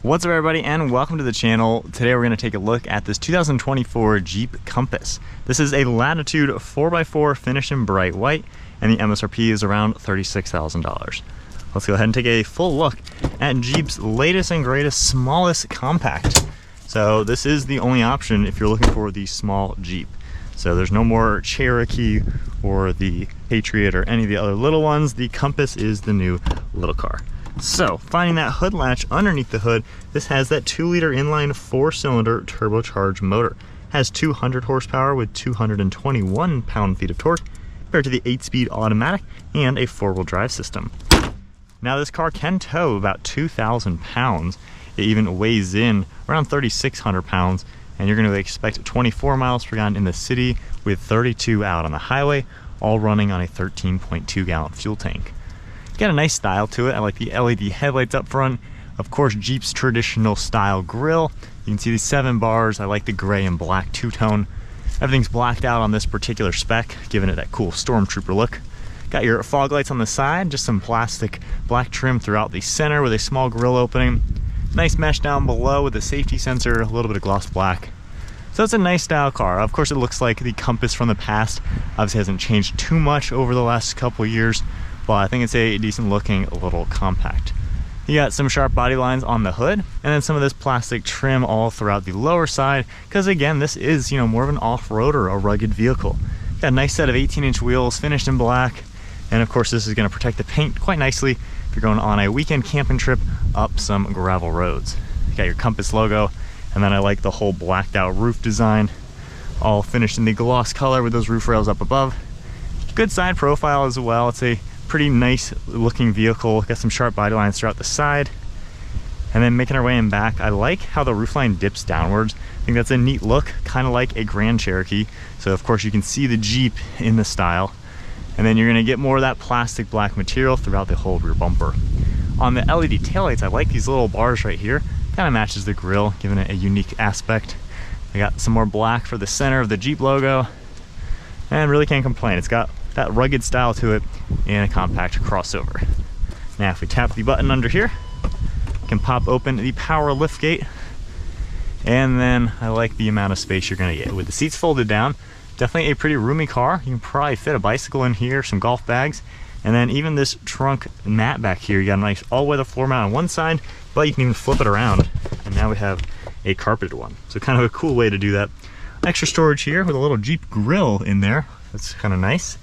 What's up everybody, and welcome to the channel. Today we're going to take a look at this 2024 Jeep Compass. This is a Latitude 4x4 finished in bright white, and the MSRP is around $36,000. Let's go ahead and take a full look at Jeep's latest and greatest smallest compact. So this is the only option if you're looking for the small Jeep. So there's no more Cherokee or the Patriot or any of the other little ones. The Compass is the new little car. So finding that hood latch underneath the hood, this has that 2-liter inline 4-cylinder turbocharged motor. Has 200 horsepower with 221 pound-feet of torque compared to the 8-speed automatic and a 4-wheel drive system. Now this car can tow about 2,000 pounds. It even weighs in around 3,600 pounds, and you're going to expect 24 miles per gallon in the city with 32 out on the highway, all running on a 13.2 gallon fuel tank. Got a nice style to it. I like the LED headlights up front. Of course, Jeep's traditional style grille. You can see these 7 bars. I like the gray and black two-tone. Everything's blacked out on this particular spec, giving it that cool stormtrooper look. Got your fog lights on the side, just some plastic black trim throughout the center with a small grille opening. Nice mesh down below with a safety sensor, a little bit of gloss black. So it's a nice style car. Of course, it looks like the Compass from the past. Obviously hasn't changed too much over the last couple of years, but I think it's a decent looking little compact. You got some sharp body lines on the hood, and then some of this plastic trim all throughout the lower side, because again, this is, more of an off-roader, a rugged vehicle. Got a nice set of 18-inch wheels finished in black, and of course this is going to protect the paint quite nicely if you're going on a weekend camping trip up some gravel roads. You got your Compass logo, and then I like the whole blacked out roof design, all finished in the gloss color with those roof rails up above. Good side profile as well. It's a pretty nice looking vehicle. Got some sharp body lines throughout the side, and then making our way in back, I like how the roofline dips downwards. I think that's a neat look, kind of like a Grand Cherokee. So of course you can see the Jeep in the style, and then you're going to get more of that plastic black material throughout the whole rear bumper. On the LED taillights, I like these little bars right here. Kind of matches the grille, giving it a unique aspect. I got some more black for the center of the Jeep logo, and really can't complain. It's got that rugged style to it in a compact crossover. Now if we tap the button under here, you can pop open the power lift gate, and then I like the amount of space you're going to get with the seats folded down. Definitely a pretty roomy car. You can probably fit a bicycle in here, some golf bags, and then even this trunk mat back here. You got a nice all-weather floor mat on one side, but you can even flip it around, and now we have a carpeted one. So kind of a cool way to do that. Extra storage here with a little Jeep grill in there. That's kind of nice.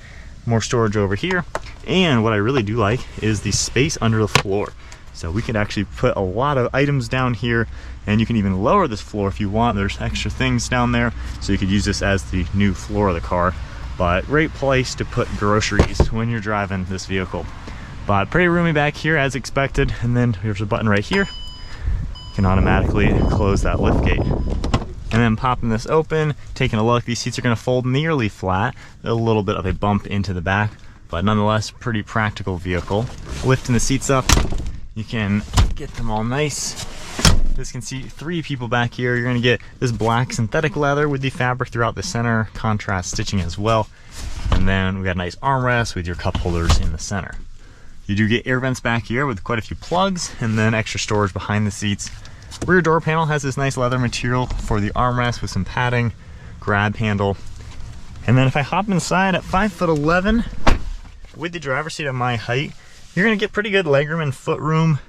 More storage over here, and what I really do like is the space under the floor. So we could actually put a lot of items down here, and you can even lower this floor if you want. There's extra things down there, so you could use this as the new floor of the car. But great place to put groceries when you're driving this vehicle. But pretty roomy back here as expected, and then there's a button right here. You can automatically close that lift gate. And then popping this open, taking a look, these seats are going to fold nearly flat. A little bit of a bump into the back, but nonetheless, pretty practical vehicle. Lifting the seats up, you can get them all nice. This can seat 3 people back here. You're going to get this black synthetic leather with the fabric throughout the center, contrast stitching as well. And then we got a nice armrest with your cup holders in the center. You do get air vents back here with quite a few plugs, and then extra storage behind the seats. Rear door panel has this nice leather material for the armrest with some padding, grab handle. And then if I hop inside at 5'11", with the driver's seat at my height, you're gonna get pretty good legroom and footroom.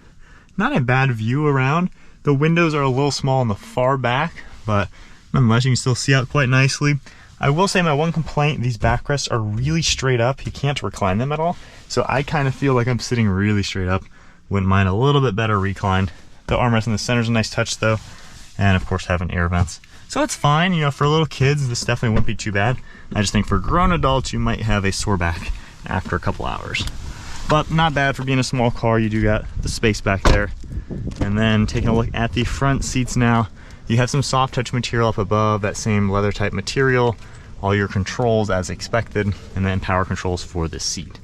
Not a bad view around. The windows are a little small in the far back, but nonetheless you can still see out quite nicely. I will say my one complaint, these backrests are really straight up. You can't recline them at all. So I kind of feel like I'm sitting really straight up. Wouldn't mind a little bit better recline. The armrest in the center is a nice touch though, and of course having air vents. So it's fine, for little kids, this definitely wouldn't be too bad. I just think for grown adults, you might have a sore back after a couple hours. But not bad for being a small car. You do got the space back there. And then taking a look at the front seats now, you have some soft touch material up above, that same leather type material, all your controls as expected, and then power controls for the seat.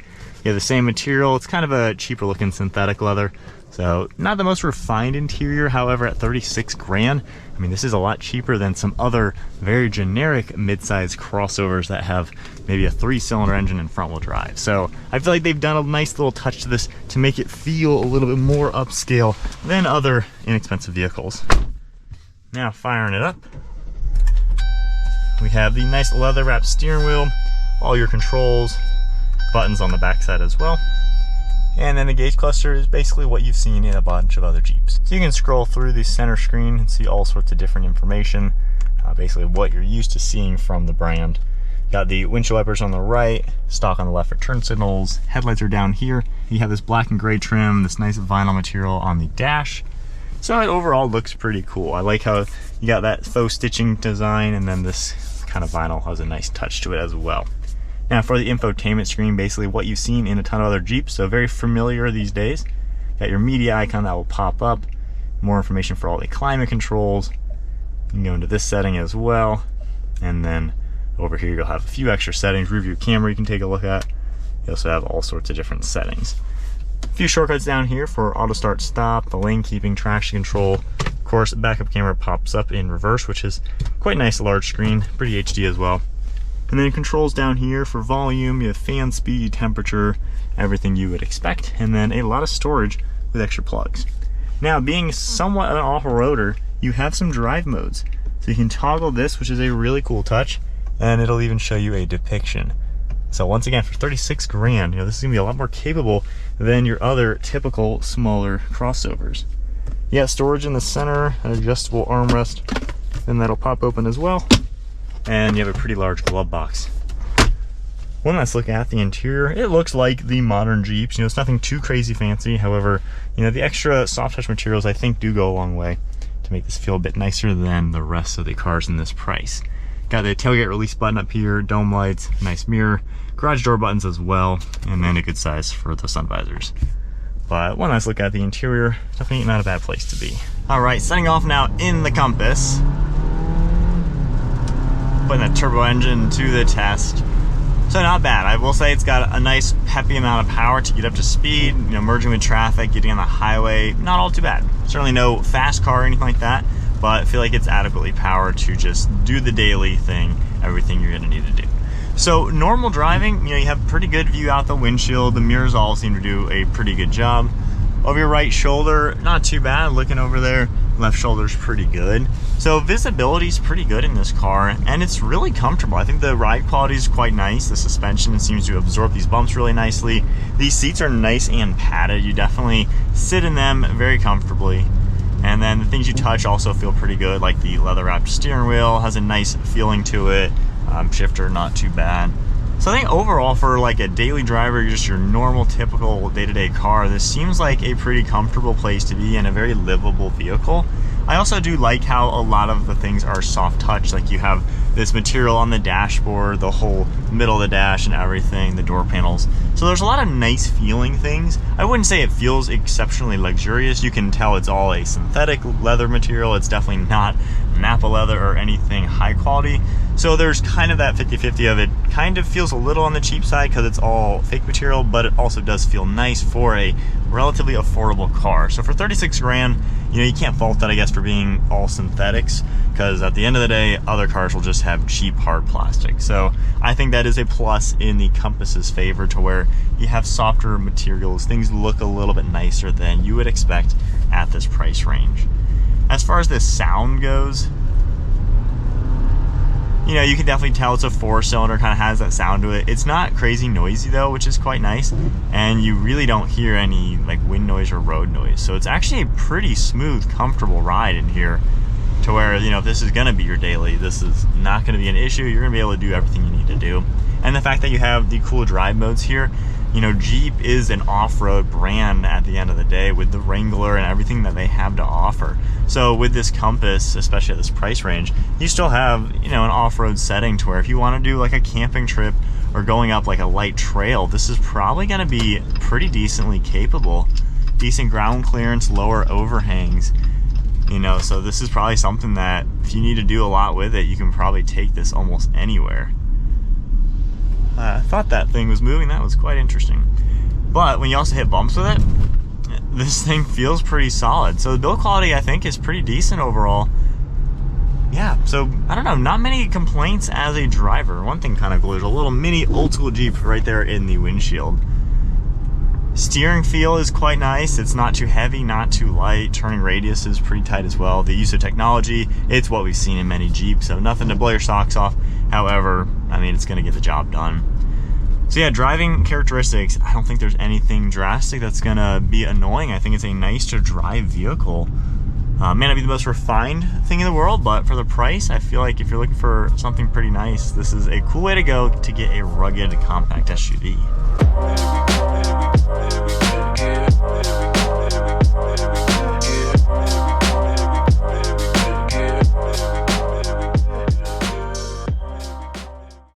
You have the same material. It's kind of a cheaper looking synthetic leather. So not the most refined interior, however, at 36 grand, I mean, this is a lot cheaper than some other very generic mid-size crossovers that have maybe a 3-cylinder engine and front-wheel drive. So I feel like they've done a nice little touch to this to make it feel a little bit more upscale than other inexpensive vehicles. Now firing it up, we have the nice leather wrapped steering wheel, all your controls, buttons on the backside as well. And then the gauge cluster is basically what you've seen in a bunch of other Jeeps. So you can scroll through the center screen and see all sorts of different information, basically what you're used to seeing from the brand. Got the windshield wipers on the right, stock on the left for turn signals, headlights are down here. You have this black and gray trim, this nice vinyl material on the dash. So it overall looks pretty cool. I like how you got that faux stitching design, and then this kind of vinyl has a nice touch to it as well. Now for the infotainment screen, basically what you've seen in a ton of other Jeeps, so very familiar these days. Got your media icon that will pop up, more information for all the climate controls. You can go into this setting as well, and then over here you'll have a few extra settings. Rear view camera you can take a look at. You also have all sorts of different settings. A few shortcuts down here for auto start stop, the lane keeping, traction control. Of course, backup camera pops up in reverse, which is quite nice, large screen, pretty HD as well. And then controls down here for volume, you have fan speed, temperature, everything you would expect, and then a lot of storage with extra plugs. Now, being somewhat an off-roader, you have some drive modes. So you can toggle this, which is a really cool touch, and it'll even show you a depiction. So once again, for 36 grand, this is gonna be a lot more capable than your other typical smaller crossovers. You have storage in the center, an adjustable armrest, and that'll pop open as well. And you have a pretty large glove box. One last look at the interior. It looks like the modern Jeeps. It's nothing too crazy fancy. However, the extra soft touch materials I think do go a long way to make this feel a bit nicer than the rest of the cars in this price. Got the tailgate release button up here, dome lights, nice mirror, garage door buttons as well, and then a good size for the sun visors. But one last look at the interior. Definitely not a bad place to be. All right, setting off now in the Compass. Putting that turbo engine to the test. So not bad. I will say it's got a nice peppy amount of power to get up to speed, merging with traffic, getting on the highway, not all too bad. Certainly no fast car or anything like that, but I feel like it's adequately powered to just do the daily thing, everything you're gonna need to do. So normal driving, you have pretty good view out the windshield. The mirrors all seem to do a pretty good job. Over your right shoulder, not too bad. Looking over there, left shoulder's pretty good. So visibility is pretty good in this car, and it's really comfortable. I think the ride quality is quite nice. The suspension seems to absorb these bumps really nicely. These seats are nice and padded. You definitely sit in them very comfortably. And then the things you touch also feel pretty good, like the leather wrapped steering wheel has a nice feeling to it. Shifter, not too bad. So I think overall for like a daily driver, just your normal typical day-to-day car, this seems like a pretty comfortable place to be and a very livable vehicle. I also do like how a lot of the things are soft touch, like you have this material on the dashboard, the whole middle of the dash and everything, the door panels. So there's a lot of nice feeling things. I wouldn't say it feels exceptionally luxurious. You can tell it's all a synthetic leather material. It's definitely not Napa leather or anything high quality. So there's kind of that 50-50 of it. Kind of feels a little on the cheap side because it's all fake material, but it also does feel nice for a relatively affordable car. So for 36 grand, you can't fault that, I guess, for being all synthetics, because at the end of the day, other cars will just have cheap hard plastic. So I think that is a plus in the Compass's favor, to where you have softer materials. Things look a little bit nicer than you would expect at this price range. As far as the sound goes, you can definitely tell it's a 4-cylinder, kind of has that sound to it. It's not crazy noisy though, which is quite nice. And you really don't hear any like wind noise or road noise. So it's actually a pretty smooth, comfortable ride in here, to where, if this is gonna be your daily, this is not gonna be an issue. You're gonna be able to do everything you need to do. And the fact that you have the cool drive modes here, Jeep is an off-road brand at the end of the day, with the Wrangler and everything that they have to offer. So with this Compass, especially at this price range, you still have, an off-road setting, to where if you want to do like a camping trip or going up like a light trail, this is probably going to be pretty decently capable. Decent ground clearance, lower overhangs, so this is probably something that if you need to do a lot with it, you can probably take this almost anywhere. I thought that thing was moving. That was quite interesting. But when you also hit bumps with it, this thing feels pretty solid. So the build quality, I think, is pretty decent overall. Yeah, so I don't know, not many complaints as a driver. One thing kind of cool, there's a little mini old school Jeep right there in the windshield. Steering feel is quite nice. It's not too heavy, not too light. Turning radius is pretty tight as well. The use of technology, it's what we've seen in many Jeeps, so nothing to blow your socks off. However, I mean, it's gonna get the job done. So yeah, driving characteristics, I don't think there's anything drastic that's gonna be annoying. I think it's a nice to drive vehicle. May not be the most refined thing in the world, but for the price, I feel like if you're looking for something pretty nice, this is a cool way to go to get a rugged compact SUV.